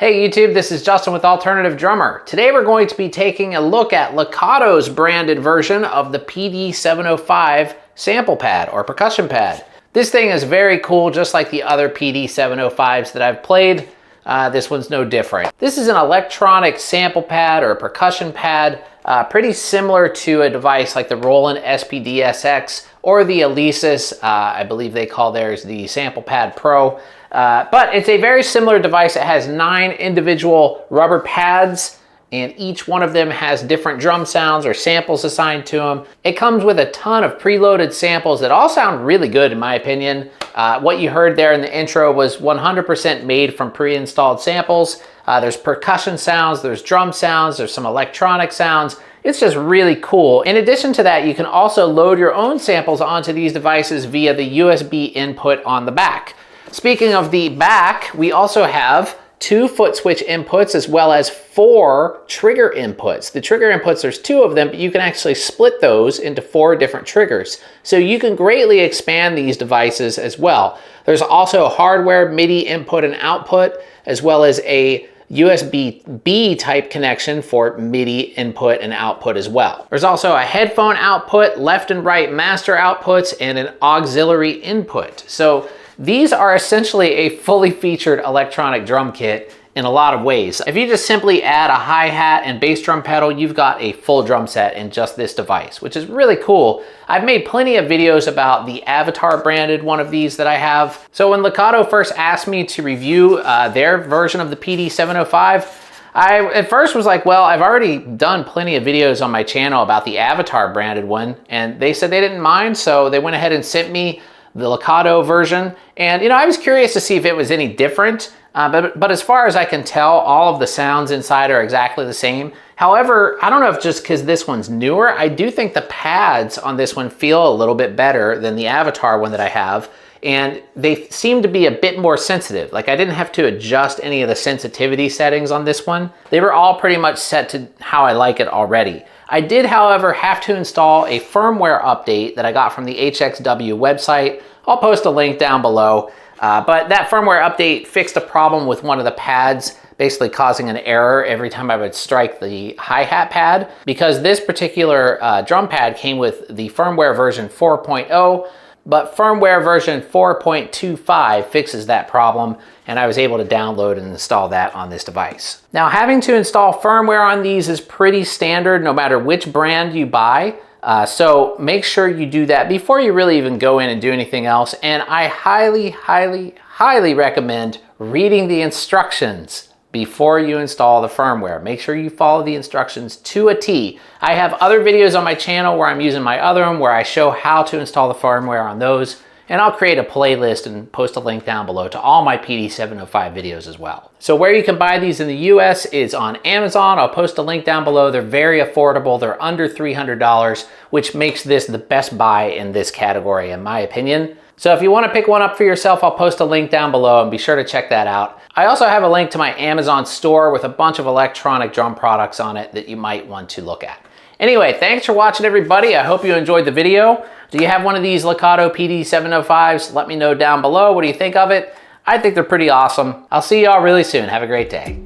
Hey YouTube, this is Justin with Alternative Drummer. Today we're going to be taking a look at Lekato's branded version of the PD705 sample pad or percussion pad. This thing is very cool, just like the other PD705s that I've played. This one's no different. This is an electronic sample pad or percussion pad, pretty similar to a device like the Roland SPD-SX or the Alesis. I believe they call theirs the Sample Pad Pro. But it's a very similar device. It has 9 individual rubber pads, and each one of them has different drum sounds or samples assigned to them. It comes with a ton of preloaded samples that all sound really good in my opinion. What you heard there in the intro was 100% made from pre-installed samples. There's percussion sounds, there's drum sounds, there's some electronic sounds. It's just really cool. In addition to that, you can also load your own samples onto these devices via the USB input on the back. Speaking of the back, we also have 2 foot switch inputs as well as 4 trigger inputs. The trigger inputs, there's 2 of them, but you can actually split those into 4 different triggers. So you can greatly expand these devices as well. There's also hardware MIDI input and output, as well as a USB-B type connection for MIDI input and output as well. There's also a headphone output, left and right master outputs, and an auxiliary input. So these are essentially a fully featured electronic drum kit in a lot of ways. If you just simply add a hi-hat and bass drum pedal, you've got a full drum set in just this device, which is really cool. I've made plenty of videos about the Avatar branded one of these that I have. So when Lekato first asked me to review their version of the PD705, I at first was like, well, I've already done plenty of videos on my channel about the Avatar branded one, and they said they didn't mind, so they went ahead and sent me the Lekato version. And you know, I was curious to see if it was any different, but as far as I can tell, all of the sounds inside are exactly the same. However, I don't know if just because this one's newer, I do think the pads on this one feel a little bit better than the Avatar one that I have, and they seem to be a bit more sensitive. Like, I didn't have to adjust any of the sensitivity settings on this one. They were all pretty much set to how I like it already. I did, however, have to install a firmware update that I got from the HXW website. I'll post a link down below. But that firmware update fixed a problem with one of the pads, basically causing an error every time I would strike the hi-hat pad. Because this particular drum pad came with the firmware version 4.0, but firmware version 4.25 fixes that problem, and I was able to download and install that on this device. Now, having to install firmware on these is pretty standard no matter which brand you buy. So make sure you do that before you really even go in and do anything else. And I highly, highly, highly recommend reading the instructions before you install the firmware. Make sure you follow the instructions to a T. I have other videos on my channel where I'm using my other one where I show how to install the firmware on those. And I'll create a playlist and post a link down below to all my PD705 videos as well. So where you can buy these in the US is on Amazon. I'll post a link down below. They're very affordable. They're under $300, which makes this the best buy in this category in my opinion. So if you want to pick one up for yourself, I'll post a link down below and be sure to check that out. I also have a link to my Amazon store with a bunch of electronic drum products on it that you might want to look at. Anyway, thanks for watching everybody. I hope you enjoyed the video. Do you have one of these Lekato PD705s? Let me know down below. What do you think of it? I think they're pretty awesome. I'll see y'all really soon. Have a great day.